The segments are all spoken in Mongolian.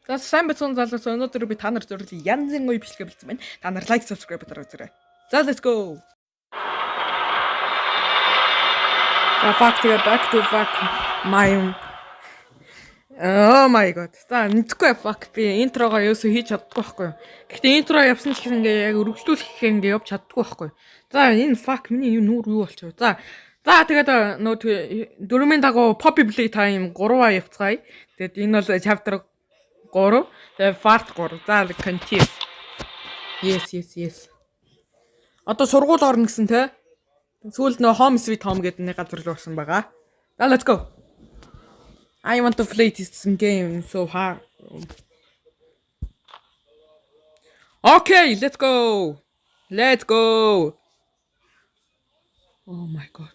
За сайн бацхан залуус өнөөдөр би та нар зөвлөлийн янзын гоё бичлэгээ бэлдсэн байна. Та нар лайк, subscribe дараа үзээрэй. За let's go. Fuck back to fuck my Oh my god. За мэдхгүй fuck би интрогоо юусоо хийж чаддаггүй байхгүй юу. Гэхдээ интро явсан ч гэсэн ингээ яг өргөжлүүлэх ингээ явж чаддаггүй байхгүй юу. За энэ fuck миний нүүр юу болчихв. За тэгээд нөө дөрмийн дагуу Poppy Play time 3-аа явцгаая. Тэгээд энэ бол chapter 3. Тэгээд part 3. За continue. Yes. Одоо сургууль орно гэсэн те. Сүүлд нөө Home Sweet Home гэдэг нэг газар руу орсон байгаа. За let's go. I want to play this game so hard. Okay, let's go. Oh my god.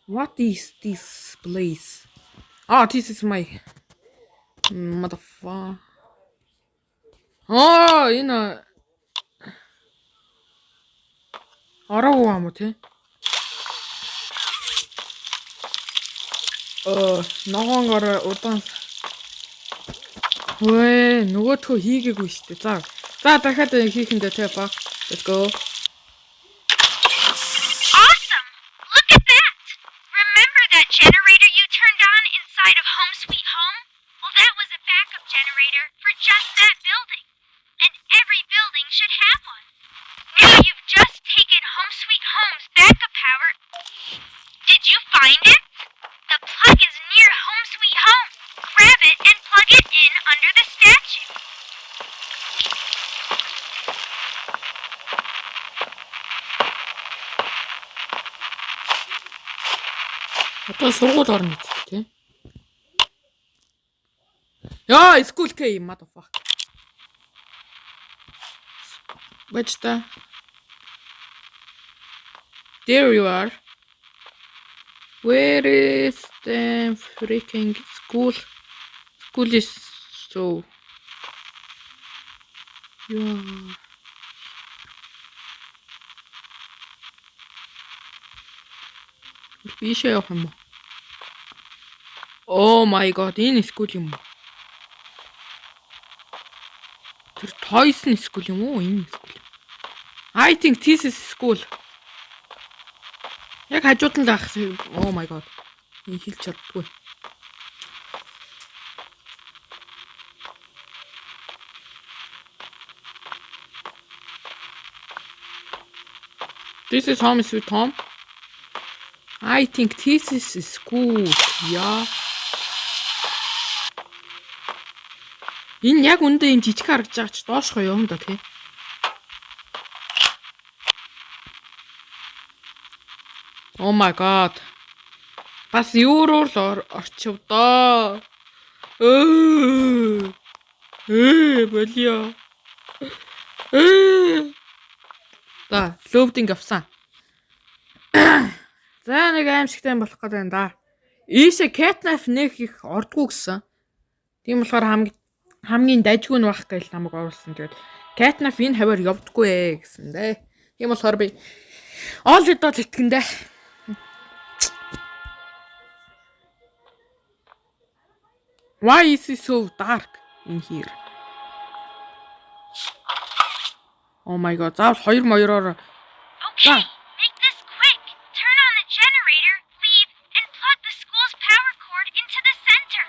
What is this place? Oh, this is my motherfucker. Oh, ороогүй юм уу те? Ногонгоор удаан. Вэ, нөгөөдхөө хийгээгүй шүү дээ. За дахиад хийхэндээ те баг. Let's go. Awesome! Look at that! Remember that generator you turned on inside of Home Sweet Home? Well, that was a backup generator for just that building. And every building should have one. Now you've just taken Home Sweet Home's backup power. Did you find it? The plug is near Home Sweet Home. Grab it and plug it in under the statue. Одоо сургууль орно гэдэг тийм. Яа, school K motherfucker. Бачта. There you are. Where is the freaking school? School is so. Yeah. Бишээ явах юм уу? Oh my god, энэ school юм уу? Тэр Toys-ны school юм уу? Энэ school. I think this is school. Яг хажууд нь лаах. Oh my god. Энэ хэлж чаддгүй. This is Home Sweet Home. I think this is school. Yeah. Энэ яг үндэ энэ жижиг харагдаж байгаа ч доошгоо юм да тий. Oh my god. Бас юуруу л орчив доо. Болио. За, loading авсан. За нэг аимшигтай болох гэдэг юм да. Ийшээ catnap нэг их ордгоо гэсэн. Тийм болохоор хамгийн дажгүй нь байх гэж намайг оруулсан. Тэгээд catnap энэ хавар явдггүй ээ гэсэн дээ. Тийм болохоор би all идол итгэндээ. Why is it so dark in here? Oh my god. Заавал 2 моёроор. Okay, make this quick. Turn on the generator, leave, and plug the school's power cord into the center.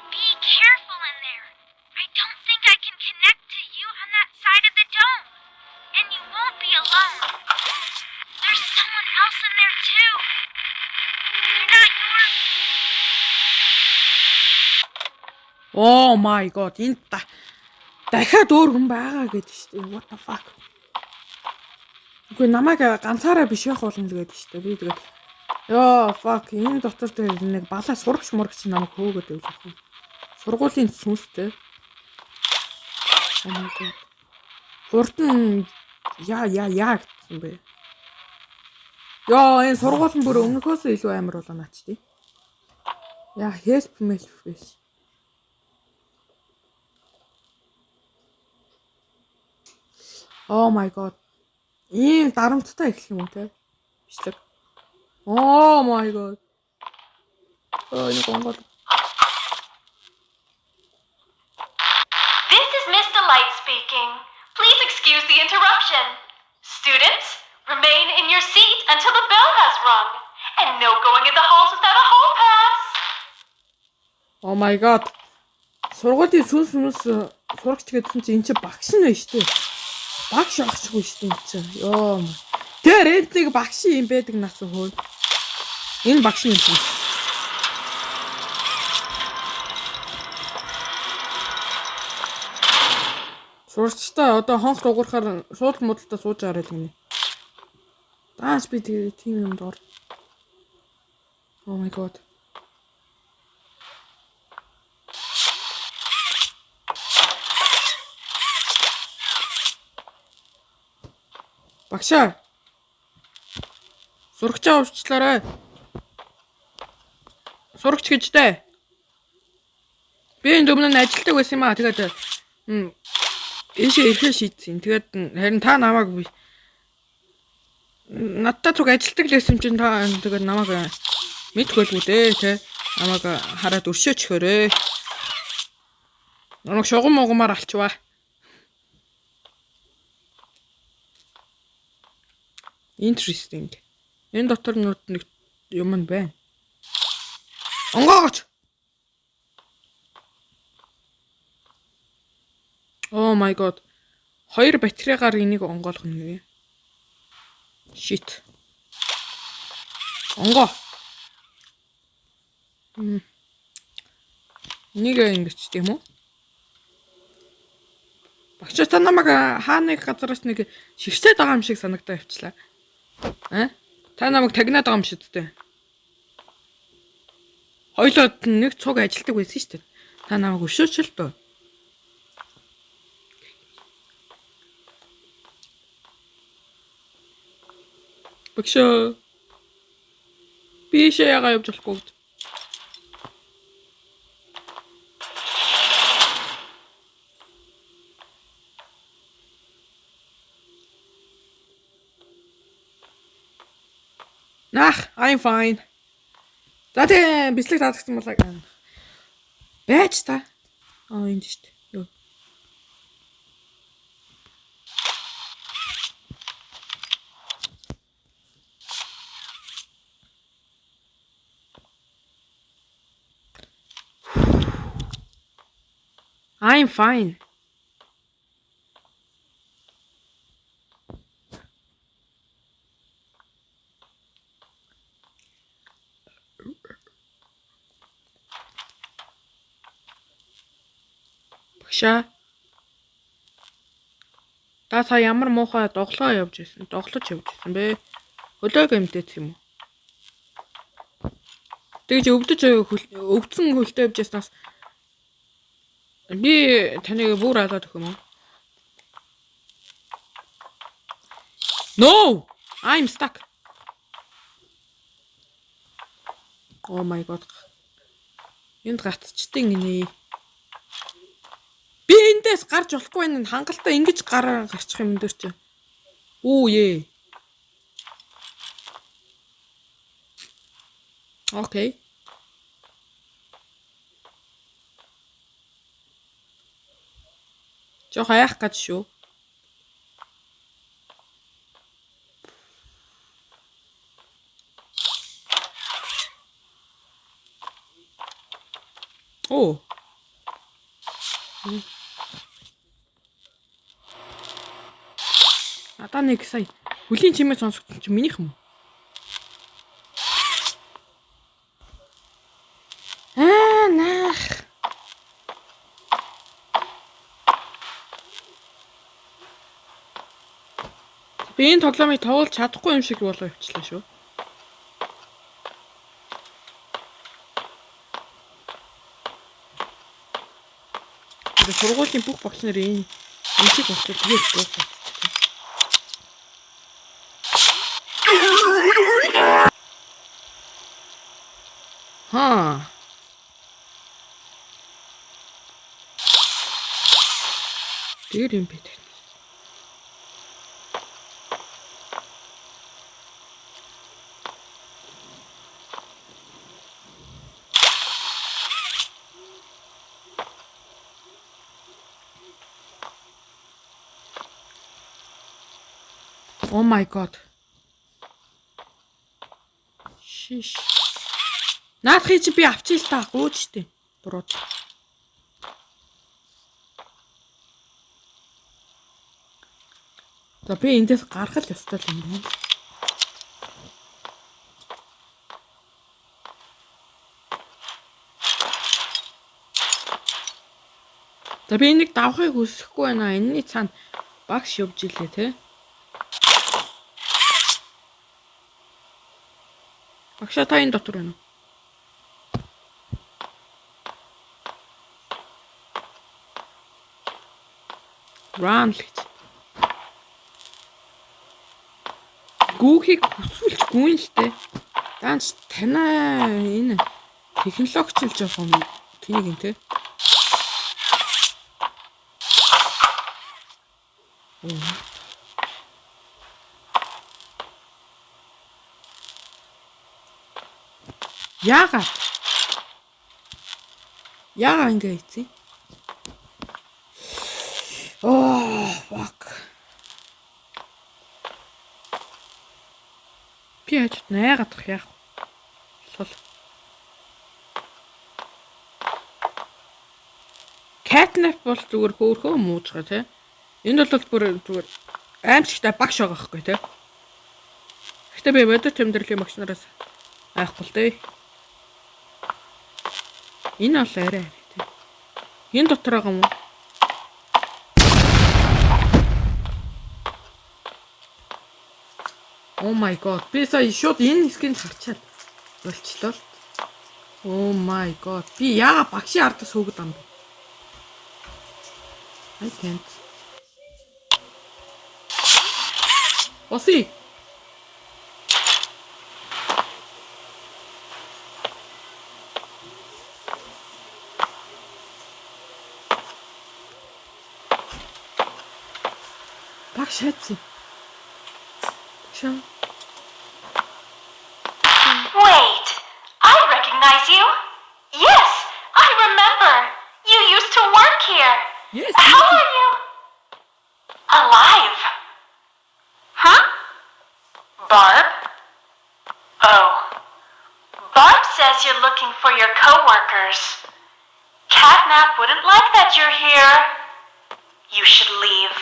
Be careful in there. I don't think I can connect to you on that side of the dome. And you won't be alone. There's someone else in there too. They're not yours. Oh my god. Энэ дахиад өөр хүн байгаа гэдэг шүү дээ. What the fuck? Үгүй намайг ганцаараа биш явах болно л гэдэг шүү дээ. Би тэгээд ёо fuck энэ дотор дээр нэг балаа сурагч мурагч намайг хөөгөөд явж байгаа. Сургуулийн сүнстэй. Oh my god. Хурдан яа гэсэн бэ? Ёо энэ сургууль нь бүр өмнөхөөс илүү амар болоо наач тий. Яа help биш. Oh my god. Ийм дарамттай эхлэх юм уу те? Бичлэг. Oh my god. Энэ гонгол. This is Miss Delight speaking. Please excuse the interruption. Students, remain in your seat until the bell has rung. And no going in the halls without a hall pass. Oh my god. Сургуулийн сүнс сурагч гэдсэн чинь эн чинь багш нь байна шүү дээ. Багш багшгүй шүү дээ эн чинь. Йоо. Тэр рентиг багш юм байдаг нас хөө. Энэ багш нь юм. Сурагчтай одоо хонх угуурахаар суудал муудалтаа сууж арай л гинэ. Дааш би тийм юм дор. Oh my god. Багшаа. Сурагчаа уучлаарай. Сурагч гэжтэй. Би энэ өмнө ажилтдаг байсан юм аа. Тэгээд ийшээ ирэхээ шийдсэн. Тэгээд харин та намайг надтай зүг ажилтдаг л байсан чинь та тэгээд намайг мэдхгүйгүй дээ тэ. Намайг хараад өршөөчхөөрэй. Намайг шугам муугамаар алчваа. Interesting. Энэ дотор нэг юм байна. Онгооч. Oh my god. 2 батарейгаар энийг онгоолох нь юм. Shit. Онгоо. Нэг ингэж тийм үү? Багш та намайг хааны газараас нэг шигшээд байгаа юм шиг санагдаа явчлаа. Та намайг тагнаад байгаа юм шиг дээ. Хоёлоод нэг цуг ажилтдаг байсан шүү дээ. Та намайг өшөөч л дөө. Багшаа. Би яагаад явж болохгүй. I'm fine. Затэ бислэг таадагсан болоо. Байж та. Энд шүү дээ. Юу. I'm fine. Багшаа. Та ямар муухай доглоо явж байсан? Доглож явж байсан бэ? Хөлөөг эмдээц юм уу? Тэгж өвдсөн хөлтэй явж яснаас би таныг бүр алаад өгөх юм уу? No! I'm stuck. Oh my god. Энд гацчдیں۔ Гинэ. Би эндээс гарч болохгүй энэ хангалттай ингэж гарчих юм дээр чи. Оо е. Окей. Жоо хаях гэж шүү. Оо. Надаа нэг сая хүлийн чимээ сонсогдсон чи минийх юм уу? Нах. Би энэ тоглоомыг тоглож чадахгүй юм шиг болоо явчлаа шүү. Тэр сургуулийн бүх багш нар энэ шиг болчихвол тэгээд дуусах. Тэр юм бэ. Oh my god. Шиш. Наадхыг чи би авчил та гууч тээ. Буруу. За би эндээс гарах л ёстой юм байна. За би энийг давхыг хүсэхгүй байна. Энэний цаана багш явж илээ те. Багшаа та энэ дотор байна уу? Run л гэж. Гүүхийг хүсвэл гүн л те. Даанч танаа энэ технологичл жоохон тэнийг юм те. Яагаад ингэ хийцээ? Oh fuck. Би яаж найгаадах яах вэ? Catnap бол зүгээр хөөхөө муужгаа тий. Энд бол бүр зүгээр аимшигтай багш байгаа байхгүй тий. Гэтэ би бодит тэмдэглэлийн багш нараас айхгүй л дээ. Энэ бол арай тий. Энэ дотор байгаа юм уу? Oh my god. Би сая шууд энэ хэсгийг харчаад болчлоо. Oh my god. Би яага багшийн ардаас хөөгд ам бэ? I can't. Оси. Багш хайцсан. Багш. Wait, I recognize you. Yes, I remember. You used to work here. Yes. How are you? Alive. Huh? Barb? Oh. Barb says you're looking for your coworkers. Catnap wouldn't like that you're here. You should leave.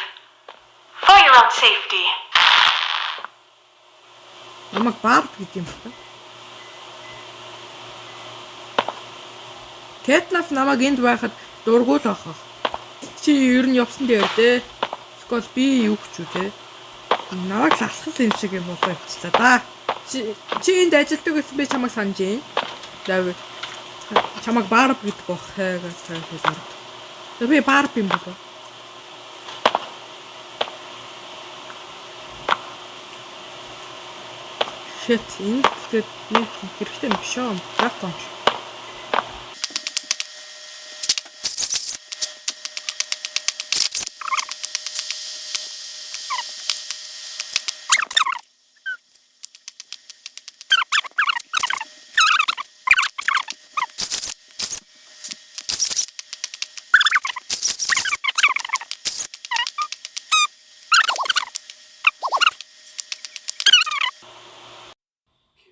For your own safety. Намайг Барб гэдэг юм байна. Catnap намайг энд байхад дургуул авах. Чи ер нь явсан дээр дээ. Скол би юу ч үү те. Намайг лалхал юм шиг юм болоо явчихлаа да. Чи энд ажилладаг гэсэн би чамайг санаж юм. За чамайг Барб гэдэг бох гэж хэлсэн. За би Барб юм болоо. Shit, энэ тэгээд хэрэгтэй юм биш үү? Яг гонч.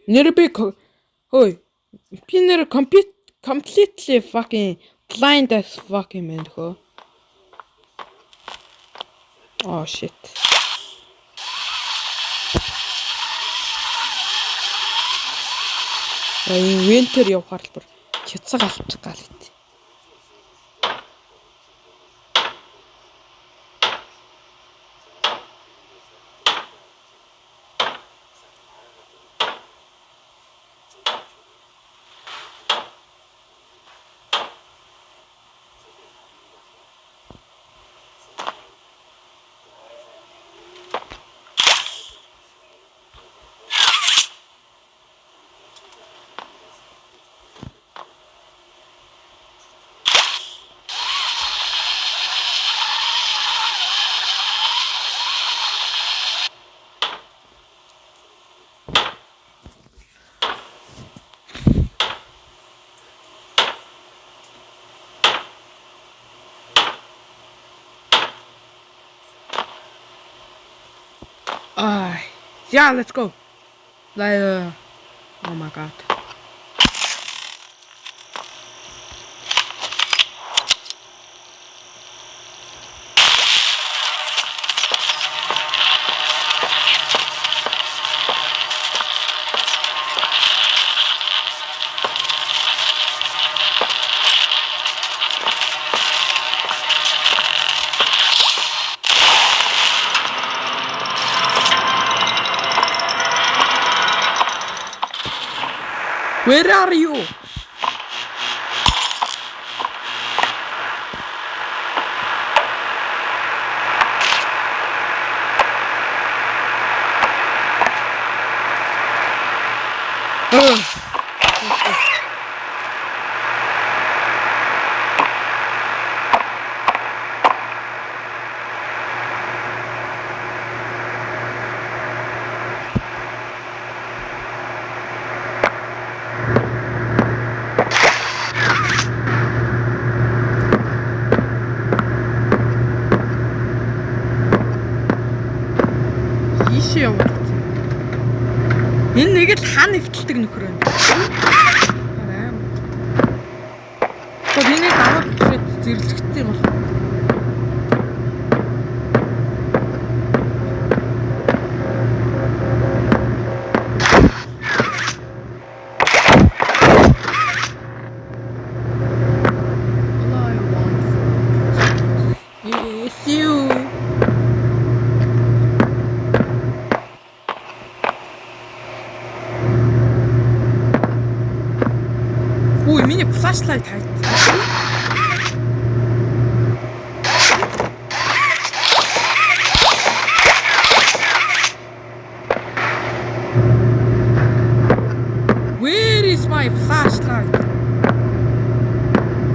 Нэр би хөөе. Би нэр completely fucking blind as fucking man хөө. Oh shit. Winter явахаар л бүр чицэг алчих гал хэв. Yeah, let's go. Oh my god. Where are you? Ийшээ яваад. Энэ нэг л хаа нэвтэлдэг нөхөр байна. Тэгээд энийг аваад ирэхэд зэрлэгтэй юм байна. Миний flashlight хайт. Where is my flashlight?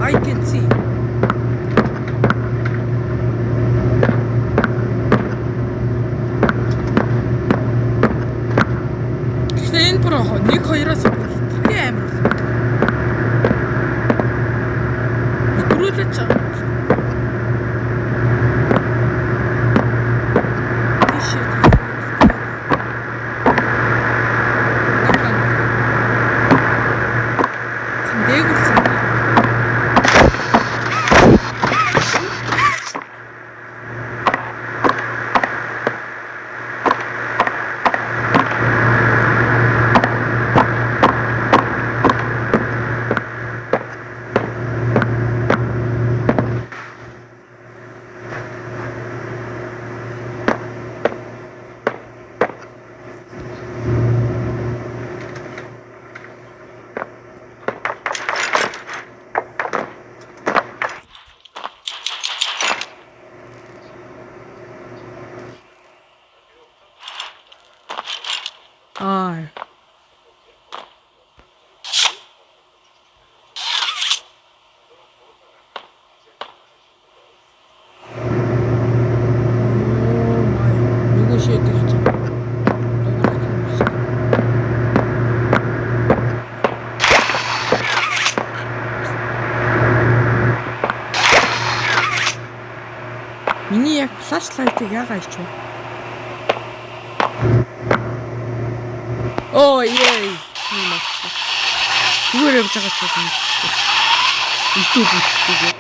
I can see. Хэн прохо 1-2-оос хитрхи амар. Өдрүүлж байгаа. Миний яг flashlight-ыг яагаад ичв? Оо яй. Зүгээр явж байгаа ч юм. Итүү бүтдэг.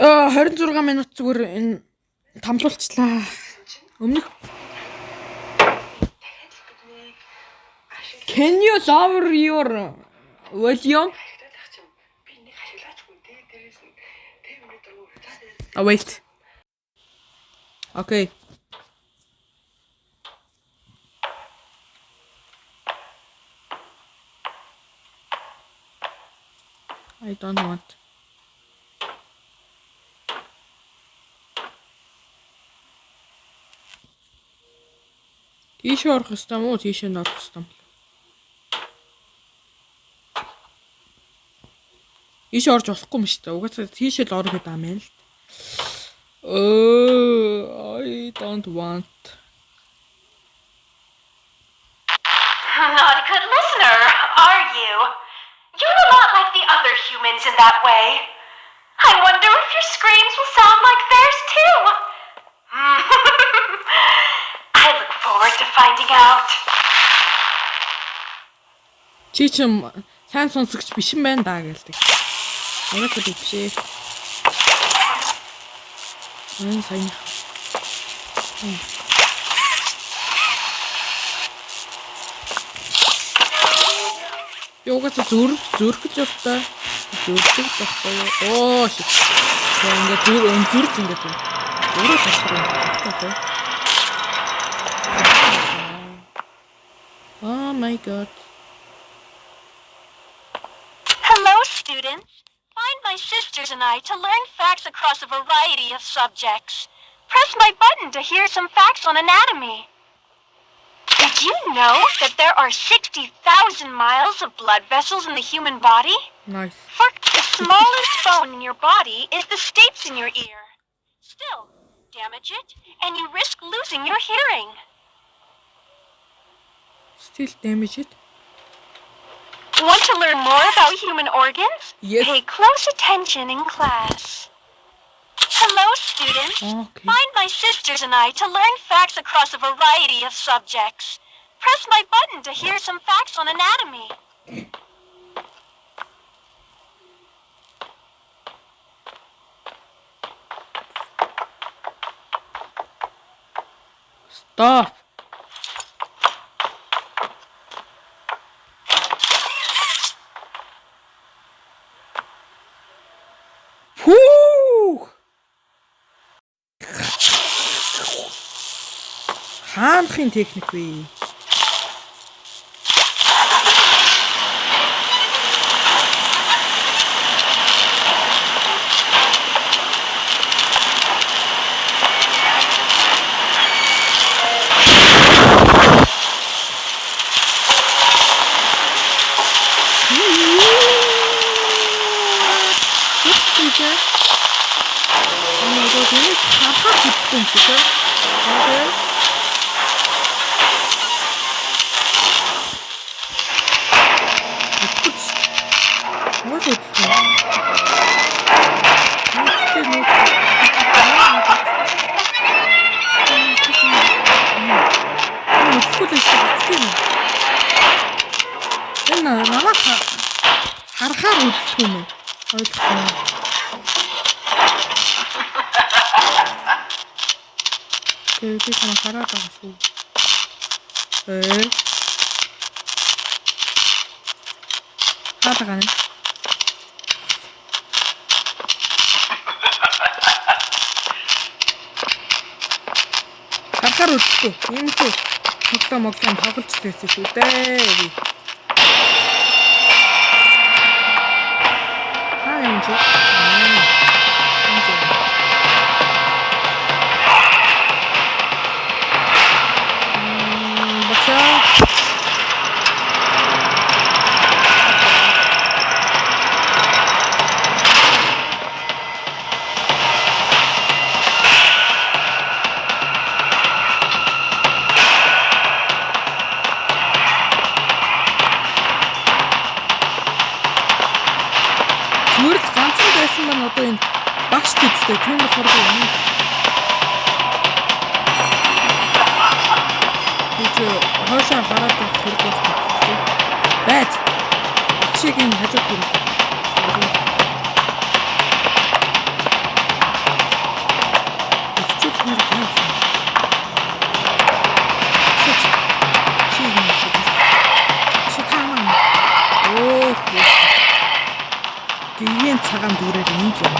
Оо 26 минут зүгээр энэ тамлуулчлаа. Өмнөх Can you lower your volume? Oh wait. Okay. I don't want. Тийш орох ёстой мó тийш нь орох ёстой. Ийш орж болохгүй юм шүү дээ. Угаасаа тийш л орох гэдэг юм байна л. I don't want. Not a good humans in that way. I wonder if your screams will sound like theirs too. I look forward to finding out. Чи ч сайн сонсогч биш юм байна даа гэлдэг. Угаасаа би биш ээ. Сайн. Угаасаа зүрх гэж байна. Зүрхтэй байхгүй юу? Оо shit. Ингээд зүрх ингээд байна. Өөрөө тасрах юм. Oh my god. Hello, students. Find my sisters and I to learn facts across a variety of subjects. Press my button to hear some facts on anatomy. Did you know that there are 60,000 miles of blood vessels in the human body? Nice. For the smallest bone in your body is the stapes in your ear. Still, damage it, and you risk losing your hearing. Still damage it? Want to learn more about human organs? Yes. Pay close attention in class. Hello, students. Okay. Find my sisters and I to learn facts across a variety of subjects. Press my button to hear some facts on anatomy. Stop. Whoo! Хаанхын техник вэ? Харахаар үзэх юм уу? Ойлгосон. Би чамаа хараад байгаа шүү. Хаадаг юм. Харахаар үзэхгүй. Ийм шүү. Моглон тоглож байсан шүү дээ. Тийм болохоор юм. Бид хоошоо хараад хэрэг болсон. Бэт. Ахшиг энэ хажууд хэрэг. Ихчүүл хэрэг юм. Гиен цагаан дүүрээр ингэ юм.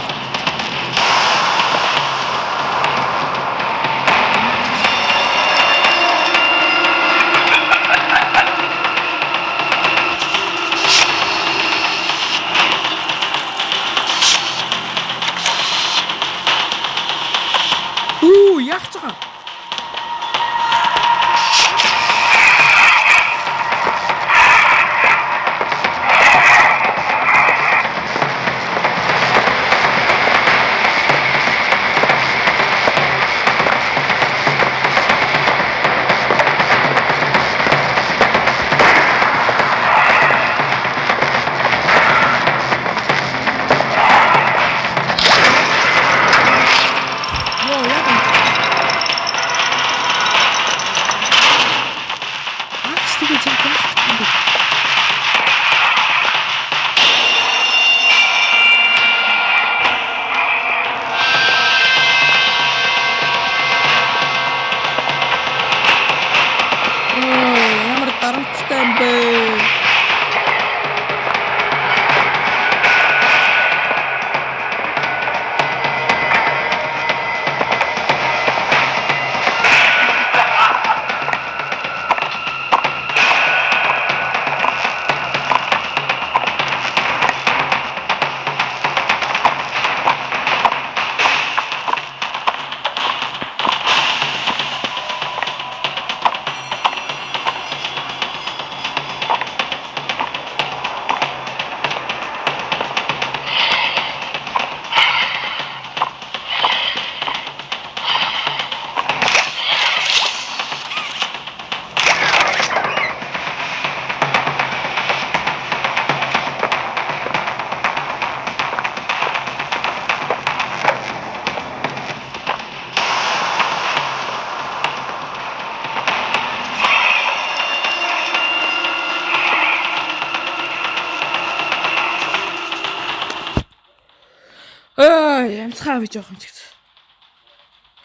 Янцхаа авч явах юм ч гэсэн.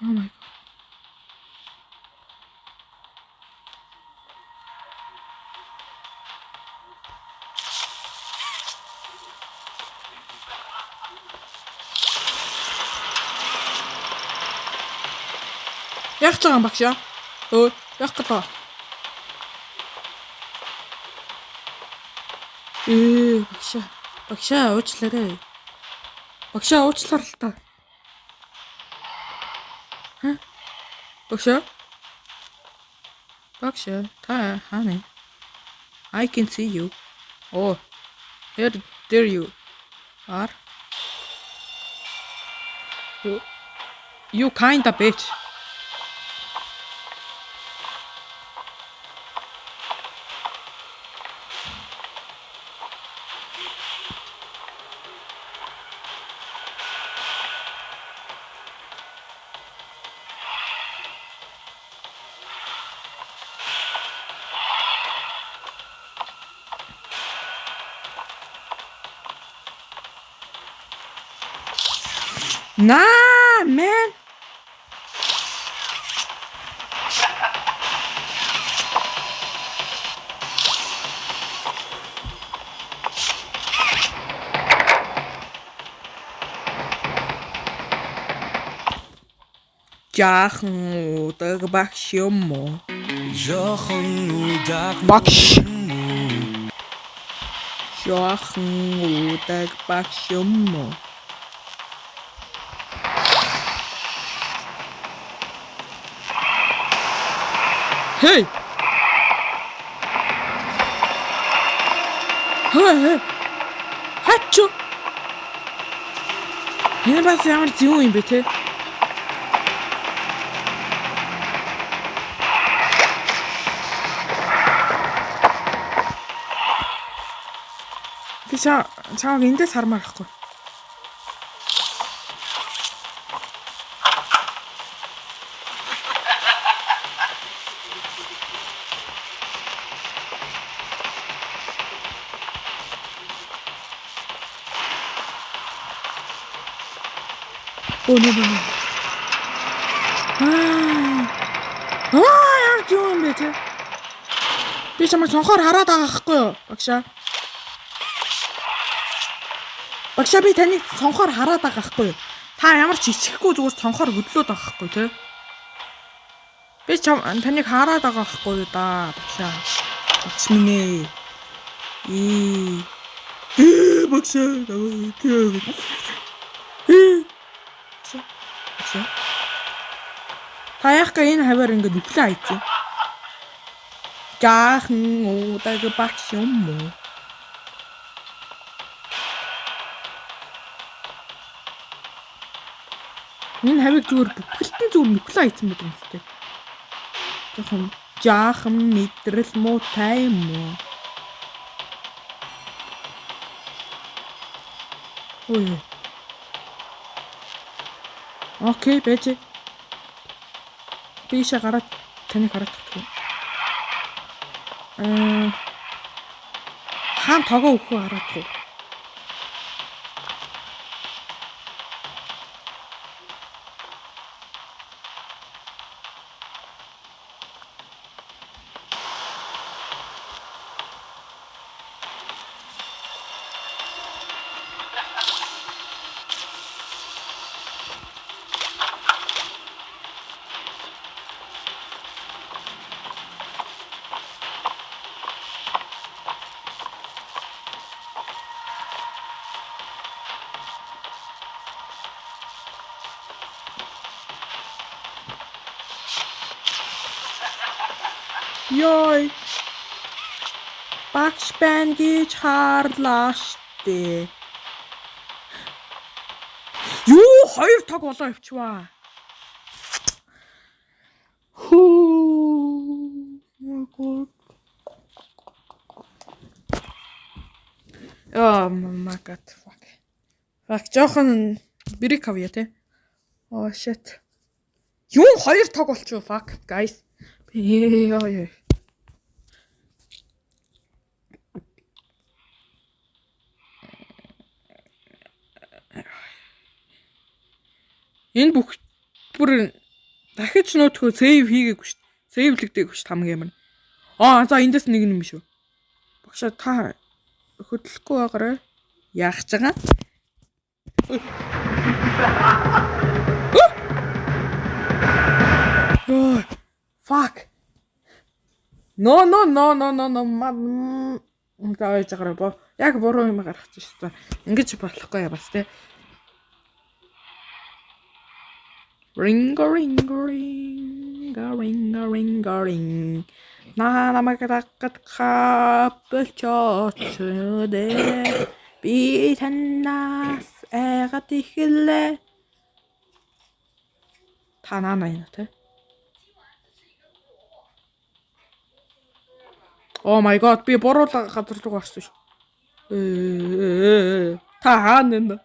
Oh my god. Яах гэж байгаа юм багш яа? Яах гэдэг. Багшаа уучлаарай. Багшаа уучлаар л та. Багшаа та хаана? I can see you. Oh, there you are. You kinda bitch. Nah, man. Жаахан удаг багш юм уу? Жаахан удаг Багш. Жаахан удаг багш юм уу? Hey! Хачу! Энэ бас ямар зүүн юм бэ те? Би чааг эндээс хармаар ахгүй. Oh no. Яа юу юм бэ те? Би чамайг цонхоор хараад байгаа байхгүй юу? Багшаа би таныг цонхоор хараад байгаа байхгүй юу? Та ямар ч ичихгүй зүгээр цонхоор хөдлөөд байгаа байхгүй те? Би таныг хараад байгаа байхгүй юу да? Багш минь ээ. Багшаа. Та яахка энэ хавар ингэ нүхлээ хайцсан. Жаахан удаг багш юм уу? Энэ хавиг зүгээр бүхэлдэн зүгээр нүхлээ хайцсан байдаг юм тест. Жаахан мэдрэл муутай юм уу? Ой. Окей, бэж. Би ишээ гараад таныг хараад тагтгүй. Хаан тогоо өгөхөө хараадгүй. Йой. Багш байна гэж хаарлаа штэ. Юу хоёр тог болоо явчваа. My god. Oh my god. Fuck жоохон брик авъя те. Oh shit. Юу хоёр тог болчихвоо fuck guys. Яа. Энэ бүх бүр дахиж нөтгөө сейв хийгээгүй шүү. Сейвлэгдээгүй шүү хамгийн амар. За эндээс нэг юм шүү. Багшаа та хөдлөхгүй байгаарай. Яах ч байгаа. Ёо. Fuck. No. Зааж агараа. Яг буруу юм гаргаж шүү. Ингэж болохгүй яа бас те. Ring. Намаграгт болчооч би танаас айгаад ихлээ. Та наа юм те. Oh my god, би буруу газар руу гарсан шүү. Та хаана нэ?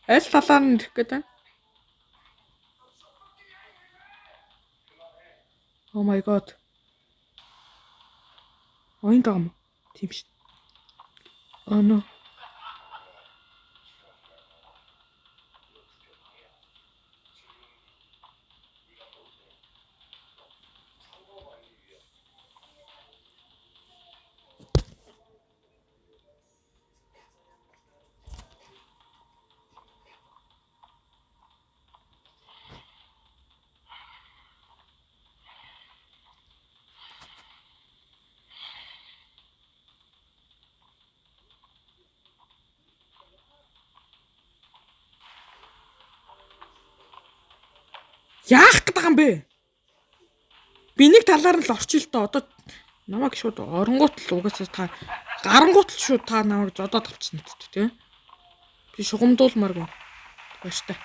Аль талаар нь ирэх гээд байна? Oh my god. Оин даа юм. Тийм шүү. Oh no. Яах гэдэг юм бэ? Би нэг талаар нь л орчих л доо. Одоо намайг шууд оронгуут л угаасаа та гарангуут л шууд та намайг зодоод авчихна гэдэг тийм. Би шугамдуулмааргүй. Баяртай.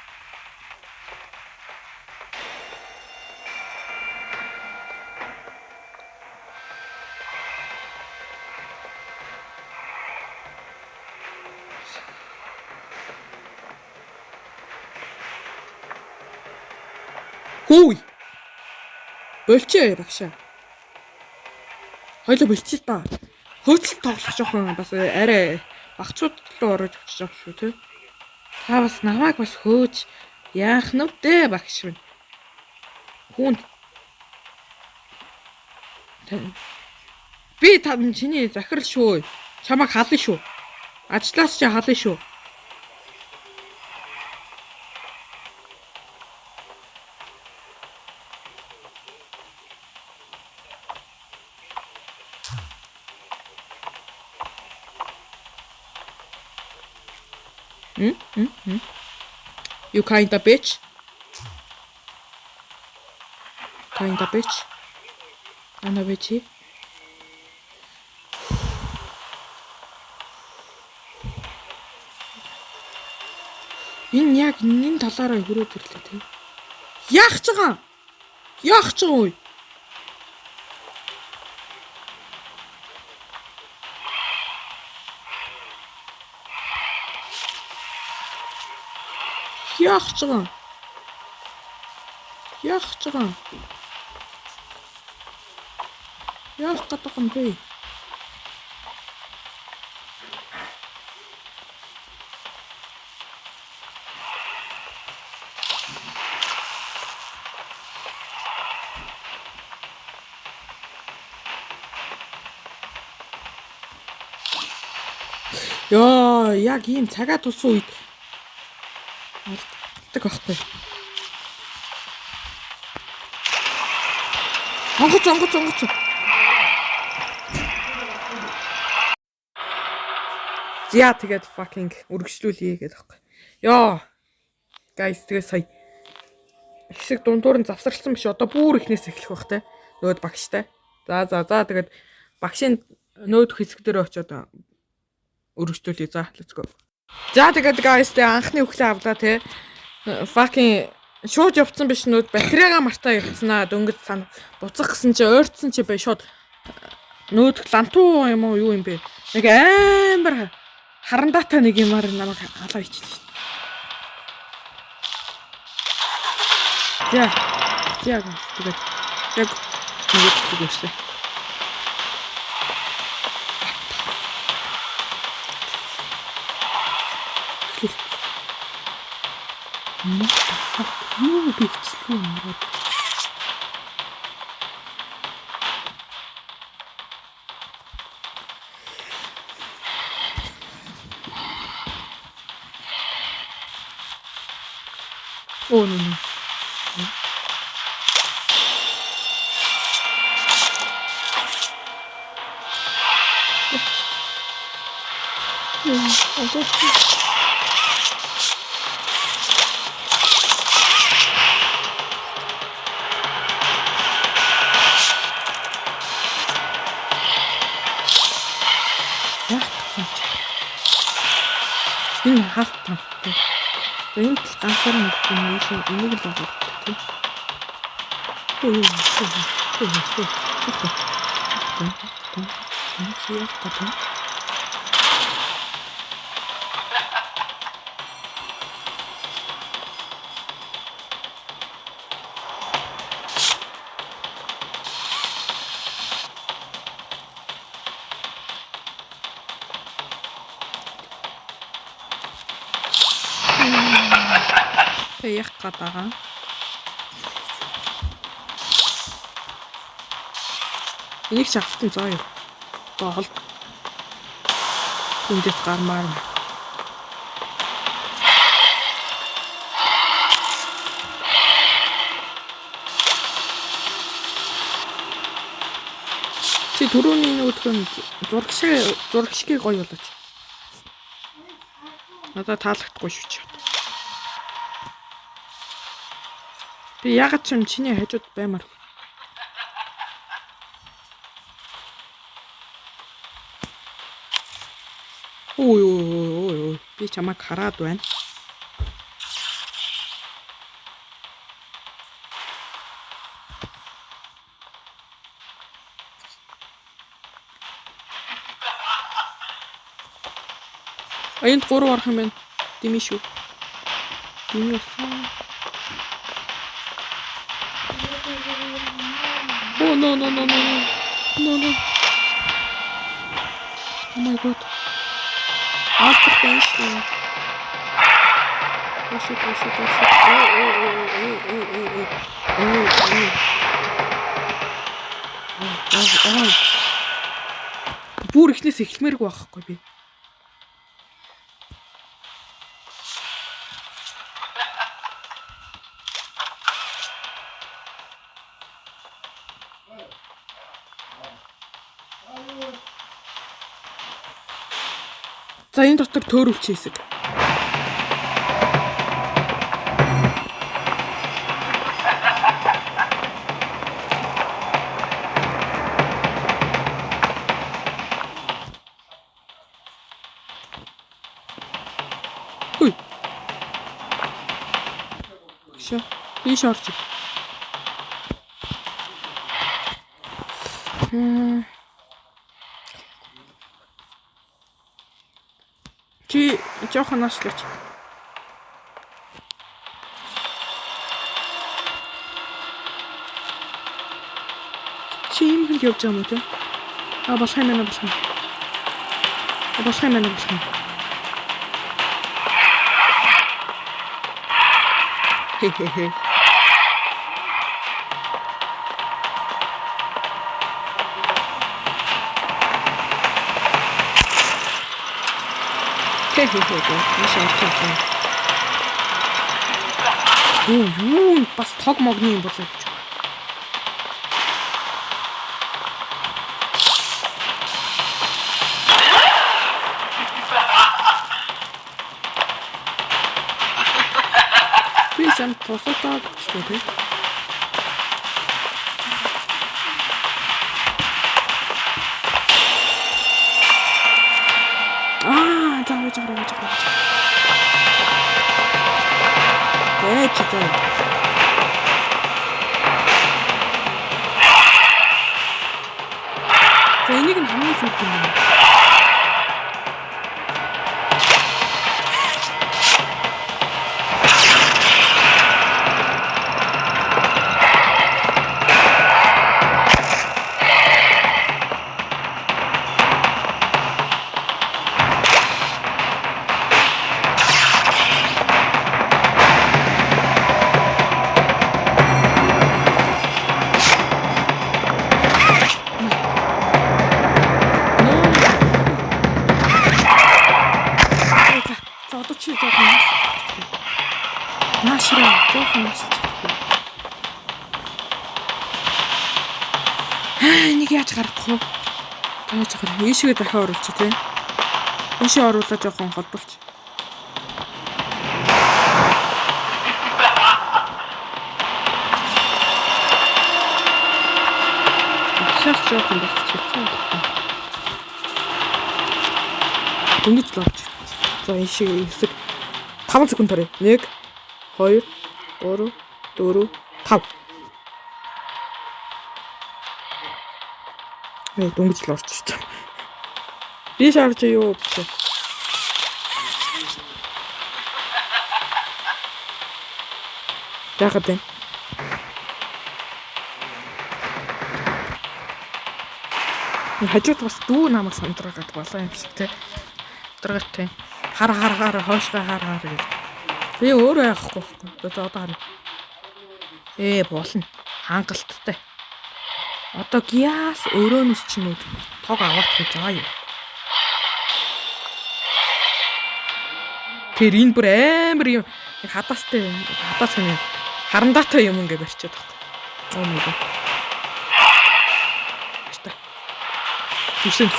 Хүй. Болчээ багшаа. Хойло болчих та. Хөөцөл тоглох жоохон бас арай багчууд руу орож очиж байгаа шүү тий. Та бас намайг бас хөөж яах нь вэ багш минь. Хүн би та чиний захирал шүү. Чамайг хална шүү. Ажлаас чи хална шүү. You kinda bitch. Ана бичи. Энэ яг энэ талаараа хүрээд ирлээ тийм. Яах ч байгаа уу? Яах гэж байгаа юм бэ? Ёо, яг ийм цагаа тулсан үед алддаг байхгүй. Онгоц. Зя тэгээд fucking үргэлжлүүлье гэдэг байхгүй. Ёо. Guys, тэгээд сая хэсэг дундуур нь завсарлсан биш. Одоо бүр ихнээс эхлэх байх те. Нөөд багштай. За тэгээд багшийн нөөд хэсэг дээр очиод үргэлжлүүлье. За, let's go. За тэгээд guys тэ анхны өглөө авлаа те. Fucking шууд явцсан биш нүүд батарейгаа мартаа явцсанаа дөнгөж цана буцах гэсэн чи ойрцсон чи бай шууд нүүд лантуу юм уу юу юм бэ? Нэг амар харандаатай нэг юмар намайг халаа ичсэн шүү дээ. Яг тэгээд яг нэг үгүйсэн. Юу бичлээ нараад. Oh no no. Энэ хаалтаа. Энд ганцаар нэг юм шиг энийг л байгаа тийм. Ой. Яах гээд байгаа. Энийг ч авсан зоо юу. Боол. Хүндэс гармаар. Чи түрүүний нөгөөдхөн зураг шиг гоё болооч. Надад таалагдахгүй шүү чи. Би ягаад ч юм чиний хажууд баймаар. Ой. Би чамайг хараад байна. Энд 3 орох юм байна. Дими шүү. Дими усан. Oh no. Oh my god. After tension. Oh shit. Oh. Бүр ихнээс эхлэмээргүй байхгүй би. За энэ дотор төөрөвч хэсэг. Хүй. Шо. Би шорч. Чи жоохон нашлаач. Чи юм хэл явж байгаа юм уу те? Болох юм байна. Хе. Юу бас тог могны юм болоо гэж. Би сам тосолтоод ч тийм. Жаа. Читай. За энийг нь хамгийн сүүлд юм байна. Яшраа жоохон ясч. Энийг яаж гаргах вэ? Яаж гарах? Ийшгээ дахиад оруулчих тий. Ийшээ оруулаад жоохон холболч. Шаш жоохон болчихсон. Дөнгөж л орж. За ийшээ хэсэг 5 секунд тарай. 1 2 3 4 5. Ээ дөнгөж л орж ирж байна. Би шаарч юу бэ? Яагаад вэ? Хажууд бас дүү намайг сандраагаад болоо юм шиг те. Сандраагаад те. Хар хоошгаа хар гэж. Би өөрөө яахгүй байхгүй. За одоо харъя. Болно. Хангалттай. Одоо гиас өрөөнөс чинь үү тог аваад хий заа юу. Тэр энэ бүр амар юм хадастай юм харандаатай юм ингээд барьчаад байна. Oh my god. Аста. Түсэн.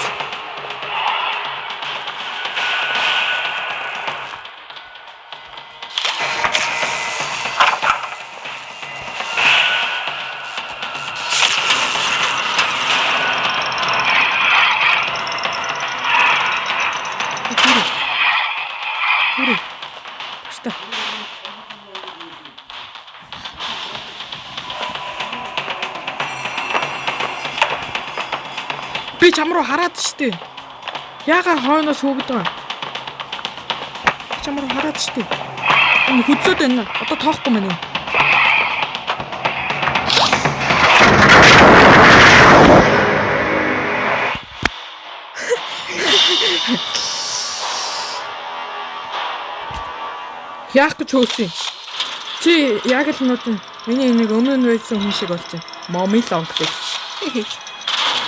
Аста. Би чам руу хараад штэ. Яагаад хойноос хөөгд байгаа? Чам руу хараад штэ. Энэ хөдлөөд байна. Одоо тоохгүй мэн. Яах гэж хөөсөн? Чи яг л нүд миний энийг өмнө нь байсан хүн шиг болж байна. Mommy long legs.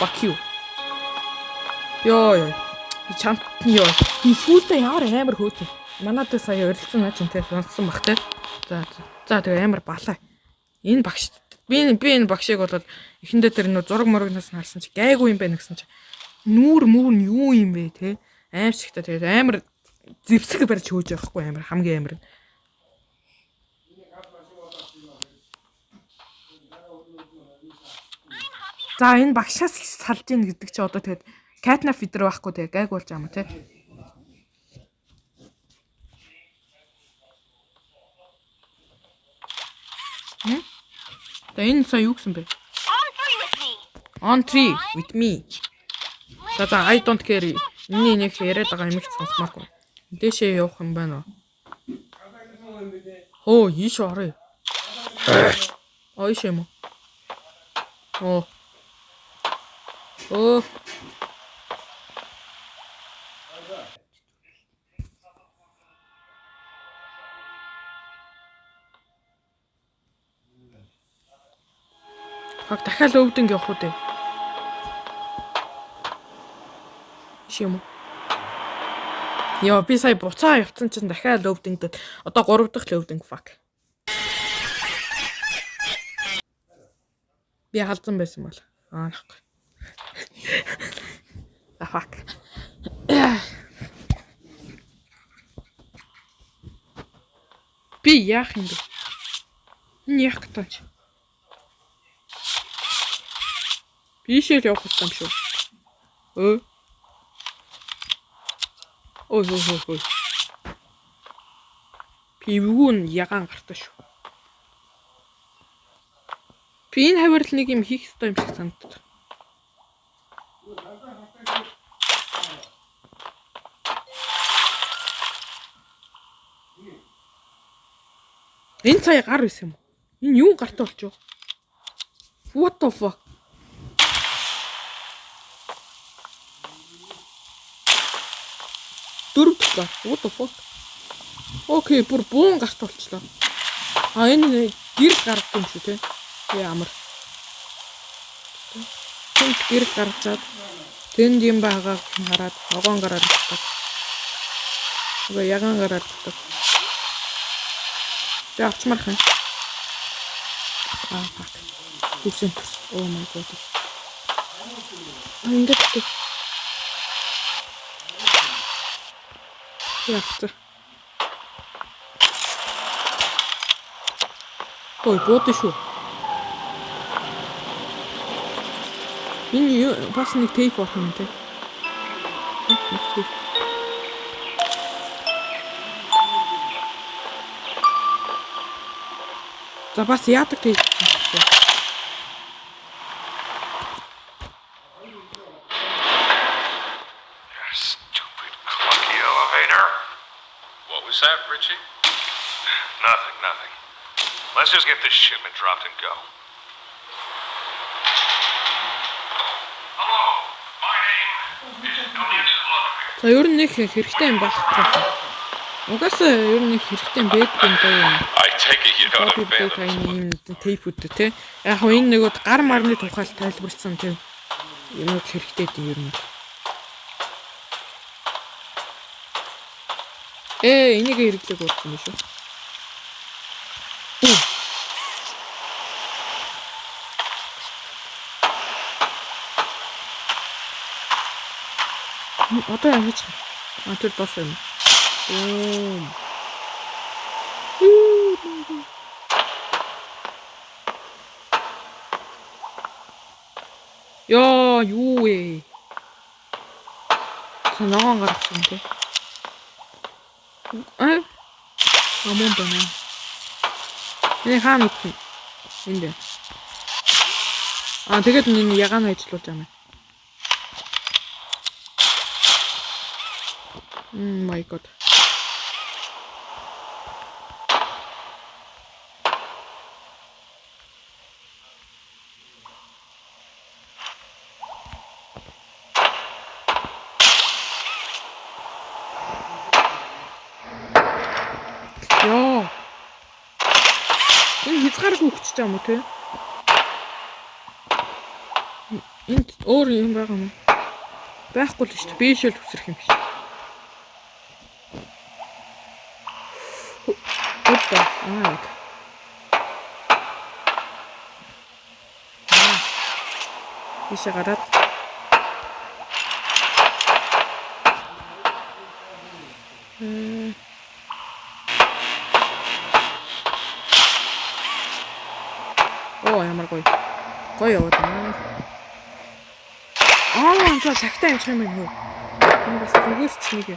Fuck you. Йоо. Чамт ёо. Би сүүлдээ ямар амар хөөтэй. Манайд сая өрөлдсөн наач энэ сонссон бах те. За тэгээ амар балаа. Энэ багш би энэ багшийг болоод эхэндээ тэр нөө зураг морогнаас нь харсан чи гайгүй юм байна гэсэн чи. Нүүр нь юу юм бэ те? Аим шигтэй тэгээд амар зэвсэг барьж хөөж явахгүй амар хамгийн амар. За энэ багшаас салж ийн гэдэг чи одоо тэгээд Catnap фидер байхгүй тэгээ гайг болж байгаа юм те. Тэгээ энэ сая юу гэсэн бэ? On 3 with me. За I don't care. Миний нэг яриад байгаа юм их сонсмааргүй. Дэшээ явах юм байна уу? Оо, ийш орё. Ойш юм уу? Оо. Хаг дахиад өвдөнг явах үү? Шим. Яа би сая буцаа явцсан чинь дахиад өвдөнгөд одоо 3 дахь өвдөнг fuck. Би халдсан байсан бол. Нахгүй. Fuck. Би яах юм бэ? Энэ яах гэж. Бишэл явах юм шүү. Ой. Пивүүн ягаан гартаа шүү. Би энэ хавирал нэг юм хийх ёстой юм шиг санагдав. Энэ цай гар байсан юм. Энэ юу гартаа болчих вэ? What the fuck? Дөрөвдөө. What the fuck? Окей, бүр буун гарт болчлоо. Энэ гэр гаргах юм шүү те. Ямар. Тэнд гэр гаргачаад тэнд юм байгааг хараад огоон гараад татдаг. Ягаан гараад татдаг. Би авчмарх юм. Fuck. Үсэн төс. Oh my god. Ингээд тээ. Яахта. Ой, бод шүү. Энэ бас нэг тейп болох юм те. За бас яадаг тейп. Stupid clunky elevator. What was that, Richie? Nothing. Let's just get this shipment dropped and go. Hello, my name is Elliot Ludwig. За ер нь нэг хэрэгтэй юм байх. Угаасаа ер нь нэг хэрэгтэй юм байдаг юм даа. I take it you don't Бод abandon. ийм тейпүүд те. Яг хөө энэ нэг гар марны тухайл тайлбарсан тийм юм хэрэгтэй дээ ер нь. Энийг хэрэглээг уусан юм шүү. Одоо яаж тэр доош юм. Яа, юу вэ? Санаагаа гаргасан тий. Амон байна. Энэ хаана үтэн? Энд. Тэгээд энэ ягаан ажиллуулж байгаа юм. My god. Яа. Энэ хязгааргүй өгч байгаа юм уу те? Энд өөр юм байгаа юм уу? Байхгүй л шүү дээ. Би шил хүсрэх юм биш. Опа. Ишээ гараад. Ямар гоё. Гоё яваад байна. За цагтаа амжих юм байна уу? Энэ бас зүгээс ч нэг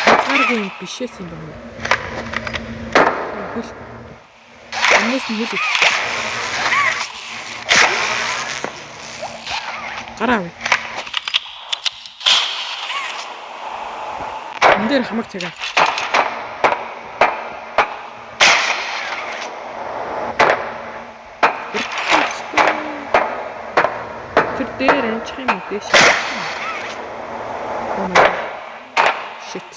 хязгааргүй юм бишээс юм байна. Хөл. Амнаас нь хөл. Гараа. Энд дээр хамаг цагаа. Тэр амжих юм уу дэш. Oh my god. Shit.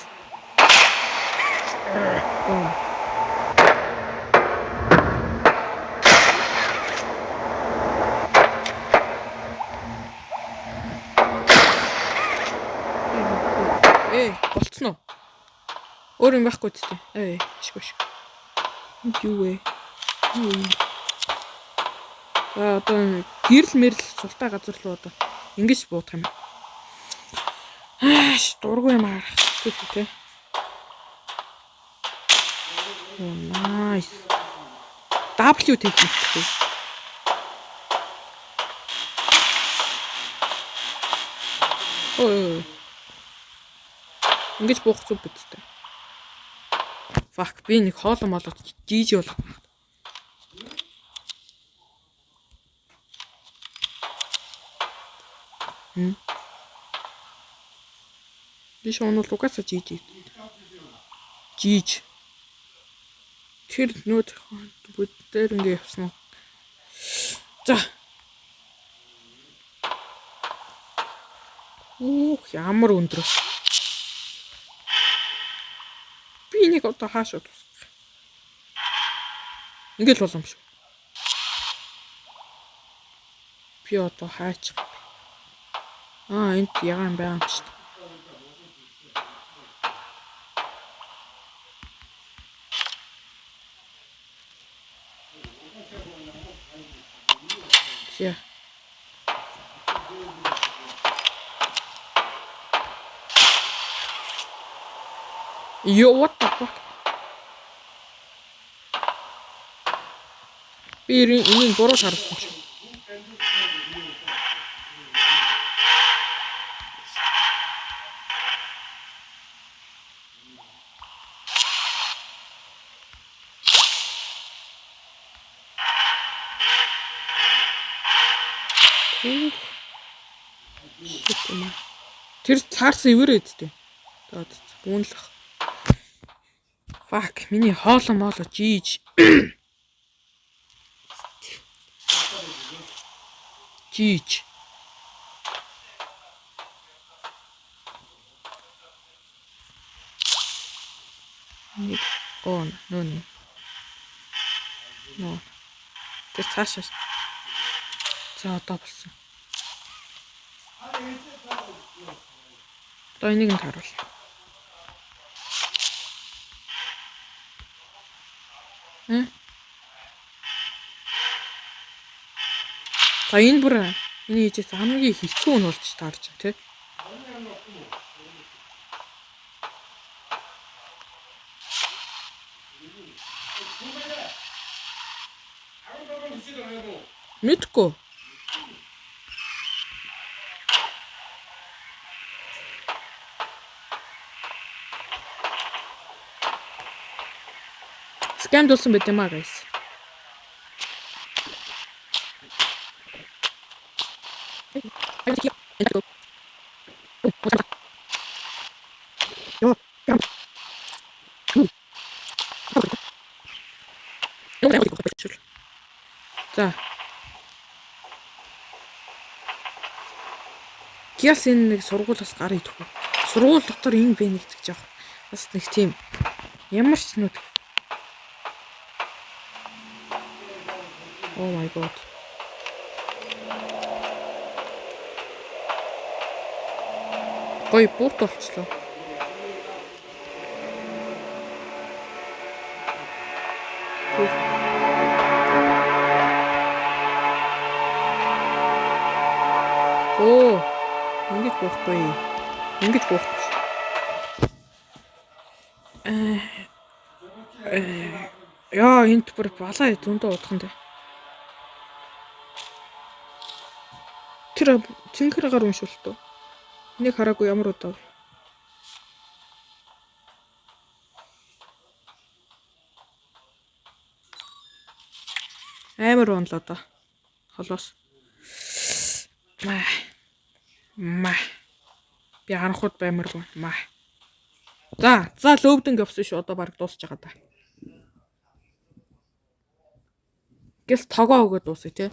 Болцсон уу? Өөр юм байхгүй ч тийм. Шгүй. Юу вэ? Одоо гэрэл мэрэл султаа газар руу одоо ингэж буудах юм. Дургүй юм аа. Тэ. Nice. W техник. Ингэж буух зүг биттэй. Fuck, би нэг хоолой молоод жиж болох. Би шоонол угаасаа жиж. Тэр нөт бүтээр ингэ явсан. За. Ямар өндрөс. Би нэг одоо хаашаа тусах. Ингээл болом шүү. Би одоо хаачих. Энд ягаан байгаа юм шүү дээ. Yo, what the fuck? Би энийг буруу шаардсан юм шиг. Тэр цаарсан ивэр эдтэй. Тоод бүүнлэх. Fuck, миний хоолоо моолоо жийж. Жийж. Оо, нөө. Нөө. Тэр цаашаа. За одоо болсон. Одоо энийг нь харуул. За энэ бүр миний хийжсэн хамгийн хэцүү нь болж таарч байна тий. Мэдгүй. Скамд болсон байт юм аа guys. За. Гяс энэ нэг сургуулиас гар идэх үү? Сургууль дотор энэ бэ нэг гэж яах. Бас нэг тийм ямар ч нүд. Oh my god. Гой бүрт болчлоо. Оо, ингэж болохгүй. Ингэж болохгүй. Яа, энт бүр балаа зөндөө удахын дээ. Тэр цэнхэр гар уншуултаа. Энийг хараагүй ямар удаа. Амар онлоо да. Холоос. Маа. Би анхуд баймаргүй. Маа. За лөвдөн гавсан шүү. Одоо баг дуусч байгаа да. Гэс тогоо өгöd дуусъя тий.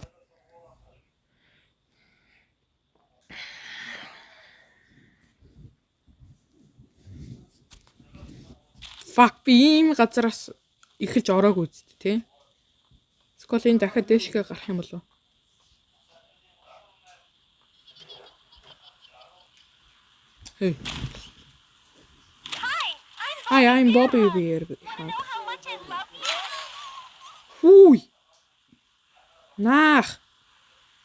Fuck, би ийм газараас эхэлж ороогүй үст тий. Сколын дахиад дэшгээ гарах юм болов. Hey. Hi, I'm Bobby here. Хүй. Наах.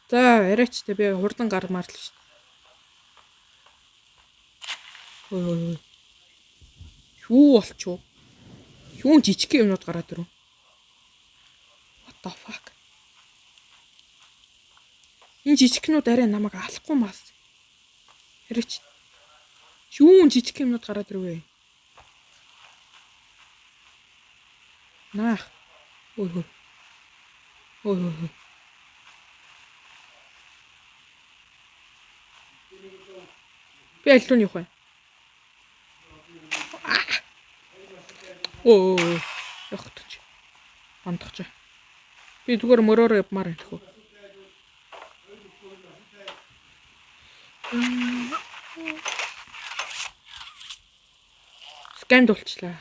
За, яриач тэ би хурдан гармаар л шүү дээ. Ой. Юу болчихоо? Юун жижиг юмнууд гараад ирв. What the fuck? Энэ жижигнүүд арай намайг алахгүй мас. Яриач. Юун жижиг юмнууд гараад ирвэ? Наах. Ой. Би аль руу явах вэ? Оо. Ягтч. Бандагч. Би зүгээр мөрөөрөө явмаар байх уу? Скамд болчлаа.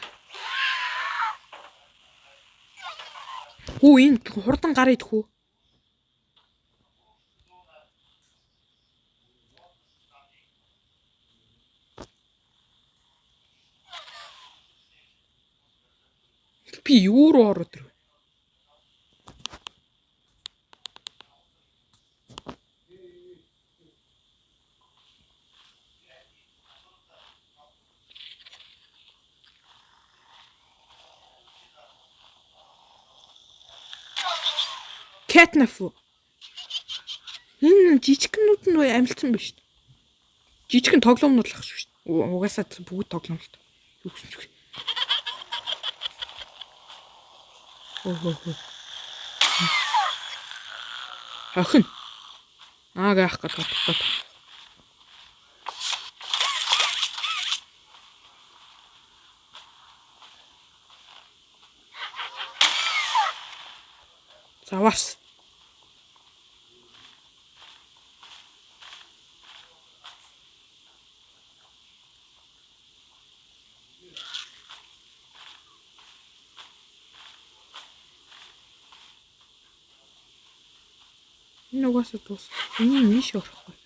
Хүү энэ хурдан гар идэх үү? Би юу руу ороод ирв? Catnap уу? Энэ жижигнүүд нь амилцсан биш. Жижигэн тоглоомнууд л ах шүү. Угаасаа бүгд тоглоом л. Юу гэсэн ч. Оо. Охин. Гаах гэдэг. Заваас. Энэ угаасаа дуус. Энэ нийш орохгүй.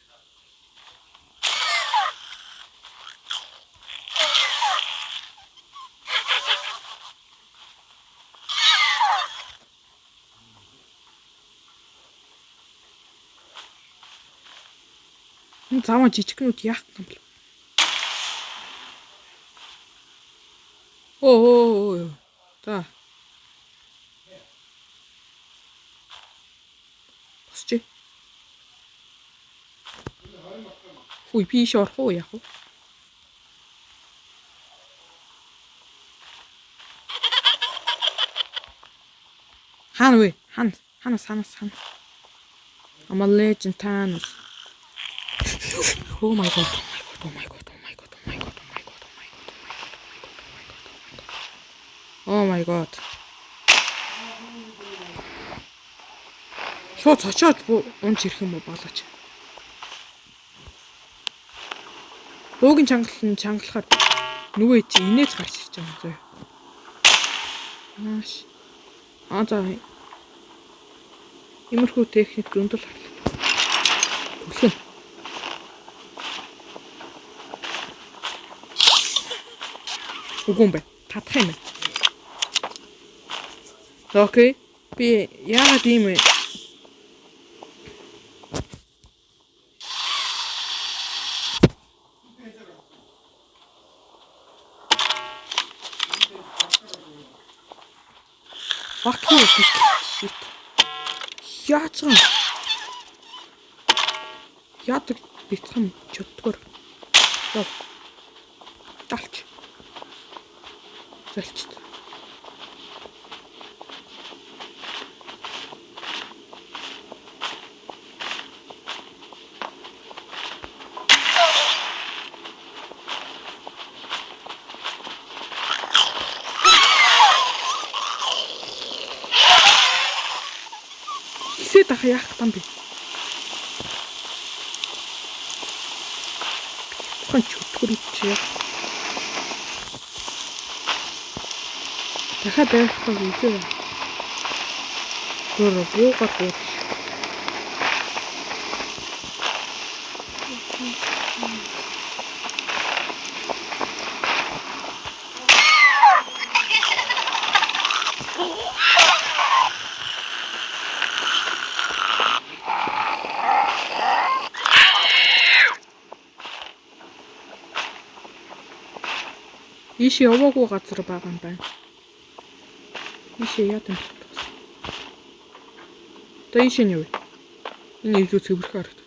Энэ заваа жижигнүүд яах юм бэ? Оо. За. Босч. Хүй биш орох уу яах вэ? Хаана вэ? Ханас. I'm a legend Thanos. Oh my god. Oh my god. Шууд цочоод унж ирэх юм уу болооч. Дуугийн чангалахаар нүвэ чи инээж гарч ирж байгаа юм зөө. Маш. За. Имерхүү техник зөндөл харлаа. Түлхэн. Үгүй юм бэ. Татах юм байна. Окей. Би яагаад ийм вэ? Fuck you. Shit. Яач юм? Яадаг бицхан чөтгөр. Яа. Талч. Залчт. Ах яах юм бэ? Хон чөтгөр ичээ. Дахиад байхгүй үзээ. Буугаар бууж. Ийшээ яваагүй газар байгаа юм байна. Ийшээ яа юм бэ? Тэ ийшээ нь юу вэ? Энэ илүү цэвэрхэн харагд.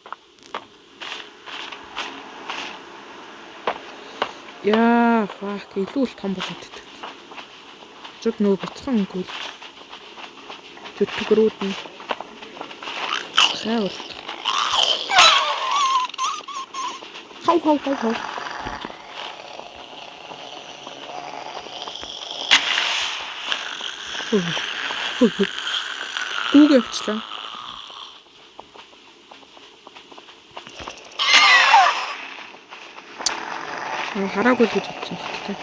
Яа, фак, илүү л том болоод идэв. Чод нөө бяцхан өнгөл. Чөтгөрүүд нь. Хавар. Хау. Гүүг явчлаа. Хараагүй л гэж бодсон шүү дээ.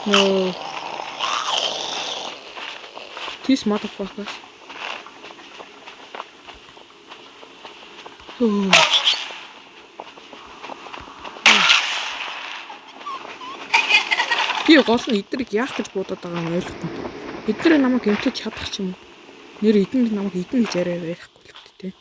No. These motherfuckers. Би гол нь эдрийг яах гэж бодоод байгаа юм ойлгохгүй. Эдгээр намайг гэмтэж чадах ч юм уу? Нэр эдэнд намайг эдэн гэж ярихгүй л үү те.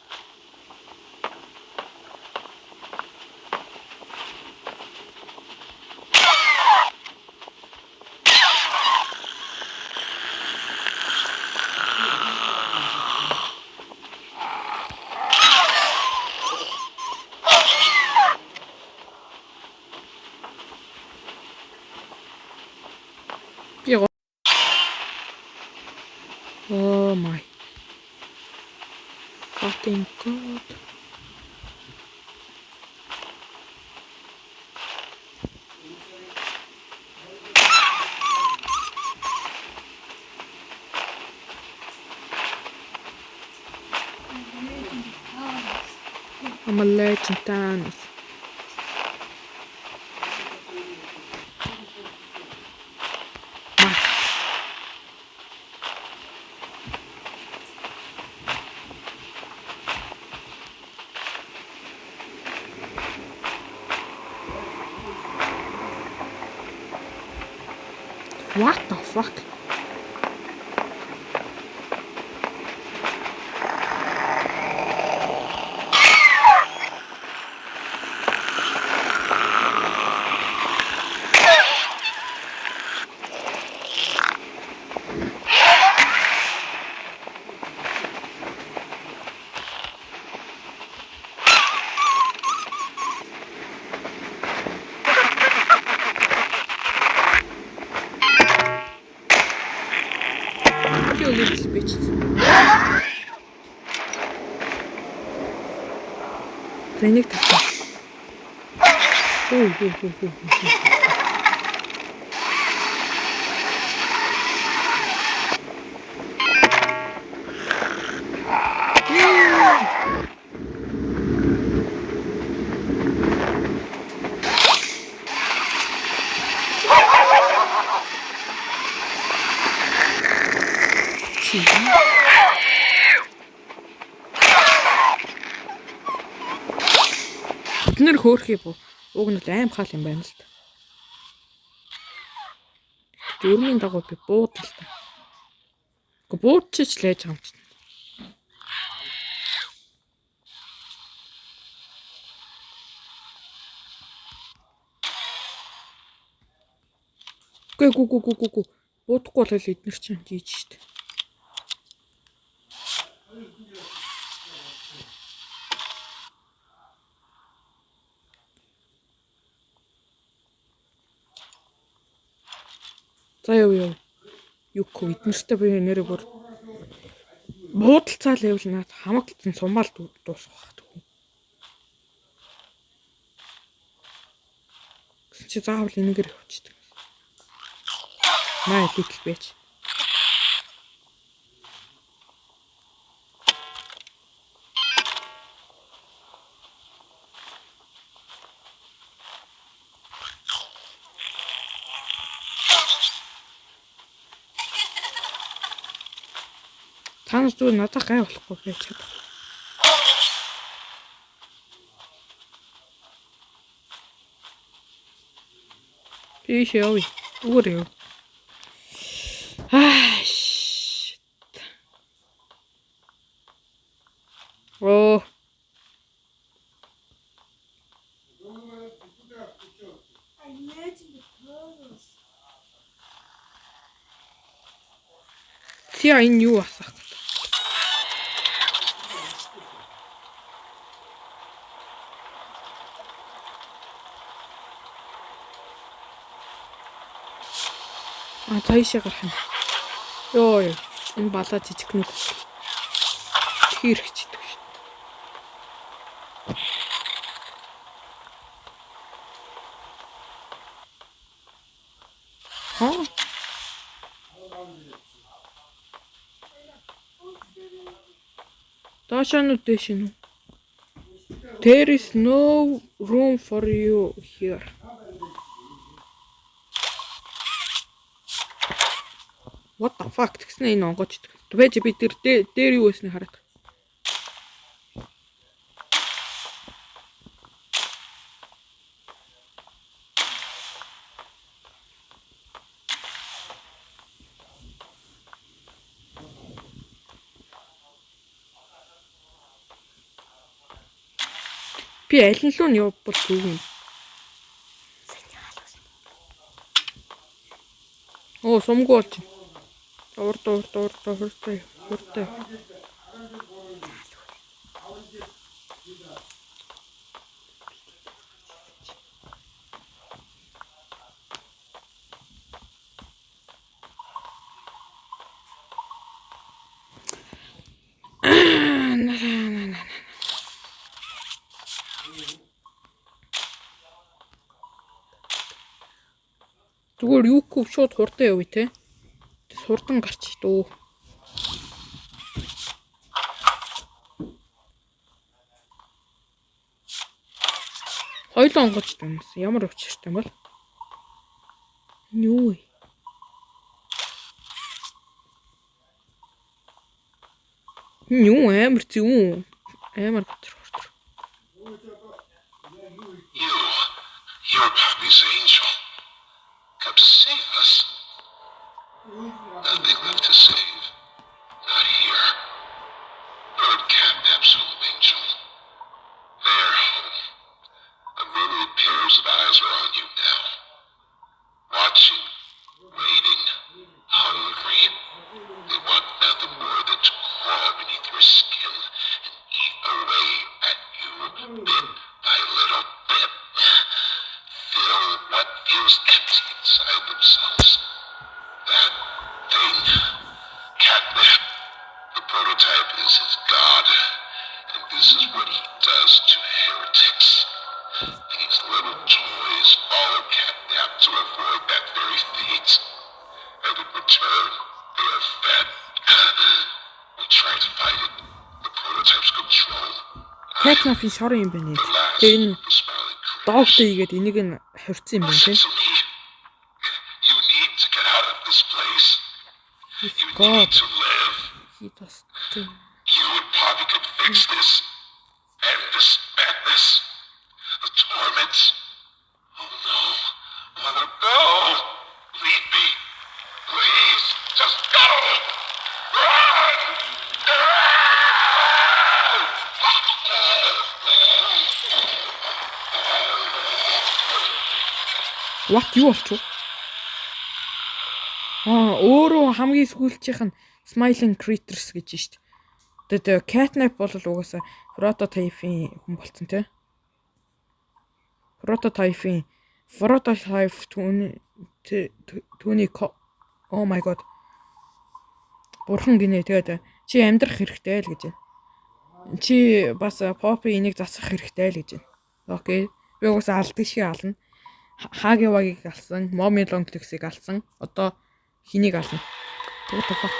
Би Oh my fucking god. I'm a legend, Thanos. What the fuck? Kill these bitches. Тэнийг татах. Хөө. Бид нэр хөөрхий буу. Уг нь аим хаал юм байна л да. Дөрмийн дагуу би бууд л та. Гэхдээ буудчих л яаж байгаа юм чинь. Гү. Буудахгүй бол эднэр чинь жийж штт. За яв. Юуко эднэртэй би нэрээ бүр буудалцаа левел наад хамаглалцсан сумаал дуусгах төгөө. Гэсэн чи заавал энэгээр явчихдаг. Маа литл бич. Танаас зүгээр надад гай болохгүй байж чадах. Биш яв. Зүгээр яв. Shit. Oh. Тиа энэ юу асах? Цаашаа гарах юм. Йоо. Энэ балаа жижигнүүд. Хэрхчдэг шүү. Хаа? Таашаанууд дэш нь. There is no room for you here. What the fuck гэсэн энэ онгоч. Тэгвэж би дээр юу гэснийг хараад. Би аль нь лөө нь явбал зүг юм. Оо, сумгүй болж байна. Урд. Зүгээр юу гоо шууд хурдан явъя те. Хурдан гарч дөө. Хоёлоо онгоч томс. Ямар учиртай юм бол? Юу вэ? Юу амар зүүн. Амар готрох. You're Pappy's angel. Come to save us. Nothing left to save. Not here. Bird catnaps home angel. They're home. A myriad pairs of eyes are on you now. Watching, waiting, hungry. They want nothing more than to crawl beneath your skin and eat away at you bit by little bit. Fill what feels empty inside themselves. That thing, catnap. The prototype is his god, and this is what he does to heretics. These little toys follow catnap to avoid that very fate, and in return, they are fed. We try to fight it. The prototype's control. Catnap-ийн шорын юм байна. Тэгээ энэ доогтой игээд энийг нь хурцсан юм байна тийм. You need to get out of this place. You need to live. You and Poppy could fix this. End this madness. The torments. Oh no. Mother, no. Leave me. Please. Just go. Run. What юу болчих вэ? Өөрөө хамгийн сүүлчийнх нь Smiling Creatures гэж байна шүү дээ. Тэгээд Catnap бол угаасаа prototype-ийн хүн болсон тий. Prototype түүний oh my god. Бурхан гинэ тэгээд чи амьдрах хэрэгтэй л гэж байна. Чи бас Poppy энийг засах хэрэгтэй л гэж байна. Окей. Би угаасаа алддаг шиг ална. Хагевагийг алсан, Mommy Longlegs-ийг алсан. Одоо хэнийг ална? What the fuck?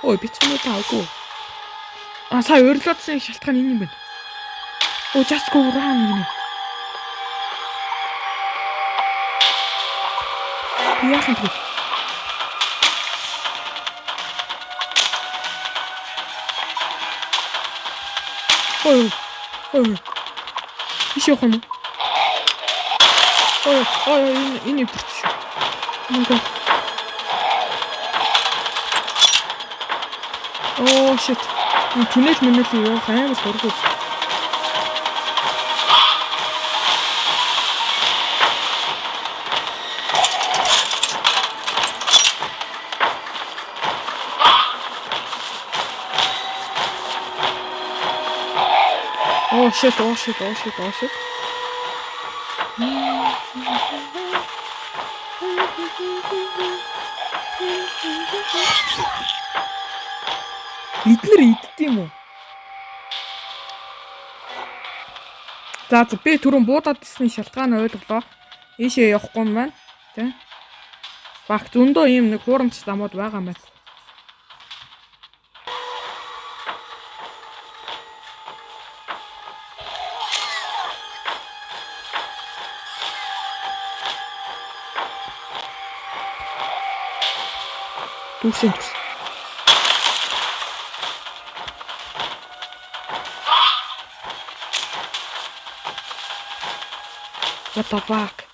Ой, би ч юм уу таагүй. Сая өрлөөдсөн шалтгаан энэ юм байна. Just go run гинэ. Яах юм бэ? Ой. Иш явах юм. Энэ бүрч. Oh shit. Энэ түнэл мэнэл явах амар дургуй. Oh shit. Эднэр иддэм үү? За би түрүүн буудаад ирсний шалтгаан ойлголоо. Ийшээ явахгүй юм байна. Тэ? Багт зөндөө ийм нэг хуурамч замууд байгаа юм байна. Дүрсэн. What the fuck?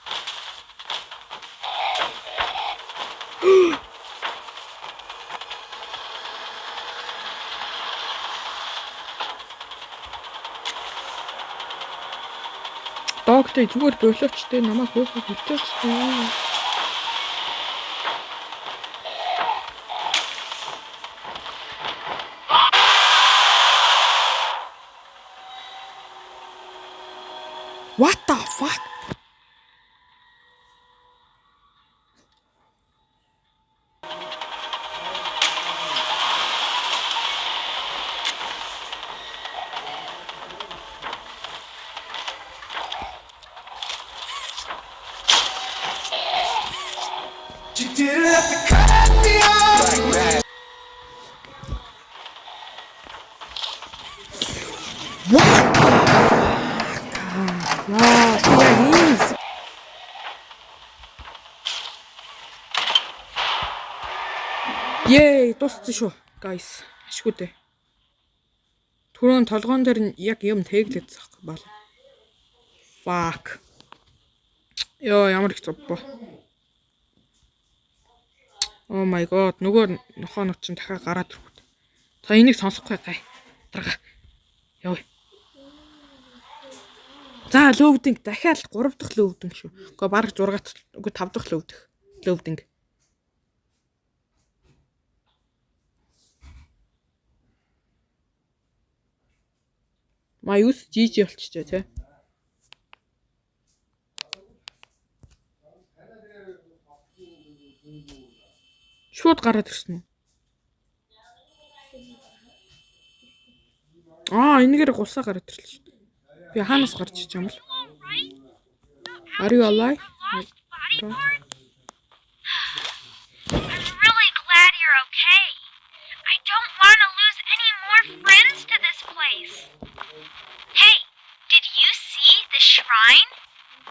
Догтой зүгээр болооч те намайг хөөхөж хэлчихэж те. What the fuck? You didn't have to cut me off like that. Yay, дууссан шүү. Guys, ашгүй дээ. Түрүүн толгоон дээр нь яг юм тэглэдэг баг. Fuck. Ёо, ямар их зовбоо. Oh my god, нөгөө нохоо чинь дахиад гараад ирэх. За энийг сонсохгүй гай. Дарга. Ёо. За лөвдинг дахиад 3 дахь лөвдинг шүү. Гэхдээ баг 6 дахь, үгүй 5 дахь лөвдинг. Маюус GG болчихжээ тий. Шууд гараад ирсэн үү? Энэгээр гусаа гараад ирлээ шүү дээ. Би хаанаас гарч иж юм бол? Are you alive? I'm really glad you're okay. I don't want to lose any more friends to this place. Hey, did you see the shrine?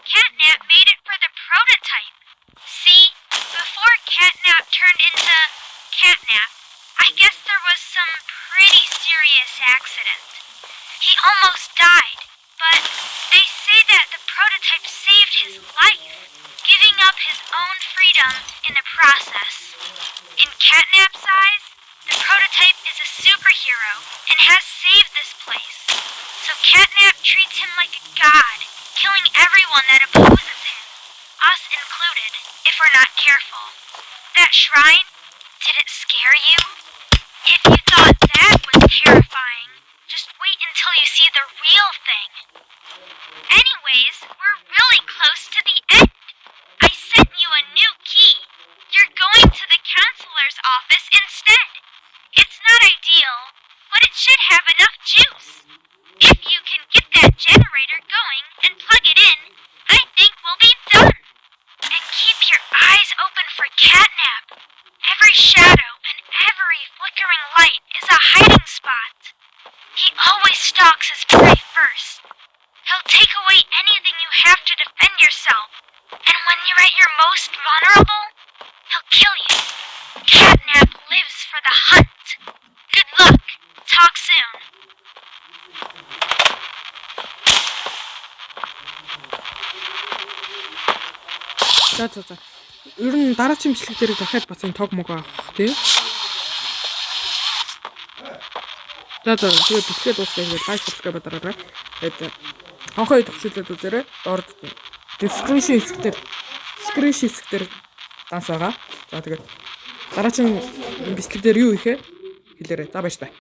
Catnap made it for the prototype. See, before Catnap turned into Catnap, I guess there was some pretty serious accident. He almost died, but they say that the prototype saved his life, giving up his own freedom in the process. In Catnap's eyes, the prototype is a superhero and has saved this place. So Catnap treats him like a god, killing everyone that opposes him, us included, if we're not careful. That shrine, did it scare you? If you thought that was terrifying, just wait until you see the real thing. Anyways, we're really close to the end. I sent you a new key. You're going to the counselor's office instead. It's not ideal, but it should have enough juice. If you can get that generator going and plug it in, I think we'll be done. And keep your eyes open for Catnap. Every shadow and every flickering light is a hiding spot. He always stalks his prey first. He'll take away anything you have to defend yourself. And when you're at your most vulnerable, he'll kill you. Catnap lives for the hunt. Good luck. Talk soon. За. Ер нь дараагийн бичлэг дээр дахиад бас энэ тог мог авах тий. За тэгээд бичлэг дуусгая тэгээд лайк subscribe дараарай. Тэгээд хонхоо төгсөлөд үзээрэй. Доор description хэсгээр данс байгаа. За тэгээд дараагийн бичлэг дээр юу ихэ хэлээрэй. За баяр та.